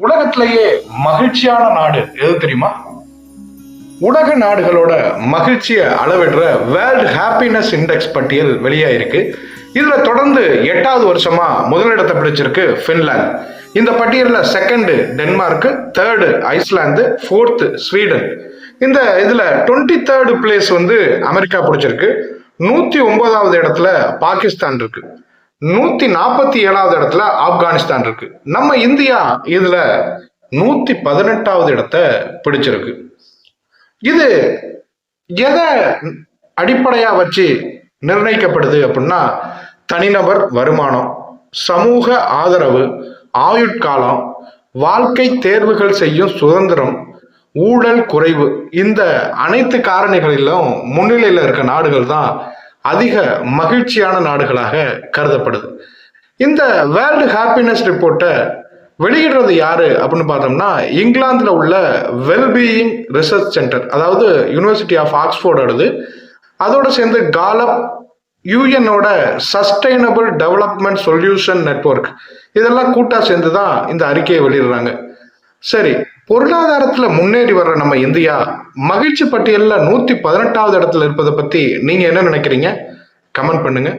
உலகத்திலேயே மகிழ்ச்சியான நாடு எது தெரியுமா? உலக நாடுகளோட மகிழ்ச்சியை அளவிடுற வேர்ல்ட் ஹாப்பினஸ் இண்டெக்ஸ் பட்டியல் வெளியாயிருக்கு. இதுல தொடர்ந்து 8வது வருஷமா முதலிடத்தை பிடிச்சிருக்கு பின்லாந்து. இந்த பட்டியலில் second Denmark, third Iceland, fourth Sweden. இந்த இதுல 23rd பிளேஸ் அமெரிக்கா பிடிச்சிருக்கு. 109வது இடத்துல பாகிஸ்தான் இருக்கு. 147வது இடத்துல ஆப்கானிஸ்தான் இருக்கு. நம்ம இந்தியா இதுல 118வது இடத்தை பிடிச்சிருக்கு. இது எதை அடிப்படையா வச்சு நிர்ணயிக்கப்படுது அப்படின்னா, தனிநபர் வருமானம், சமூக ஆதரவு, ஆயுட்காலம், வாழ்க்கை தேர்வுகள் செய்யும் சுதந்திரம், ஊழல் குறைவு, இந்த அனைத்து காரணிகளிலும் முன்னிலையில் இருக்க நாடுகள் தான் அதிக மகிழ்ச்சியான நாடுகளாக கருதப்படுது. இந்த வேர்ல்டு ஹாப்பினஸ் ரிப்போர்ட்டை வெளியிடுறது யாரு அப்படின்னு பார்த்தோம்னா, இங்கிலாந்துல உள்ள வெல்பீயிங் ரிசர்ச் சென்டர், அதாவது யூனிவர்சிட்டி ஆஃப் ஆக்ஸ்போர்டோடது. அதோட சேர்ந்து காலப், யூஎனோட சஸ்டைனபிள் டெவலப்மெண்ட் சொல்யூஷன் நெட்வொர்க், இதெல்லாம் கூட்டா சேர்ந்து தான் இந்த அறிக்கையை வெளியிடுறாங்க. சரி, பொருளாதாரத்துல முன்னேறி வர்ற நம்ம இந்தியா மகிழ்ச்சி பட்டியலில் 118வது இடத்துல இருப்பதை பத்தி நீங்க என்ன நினைக்கிறீங்க? கமெண்ட் பண்ணுங்க.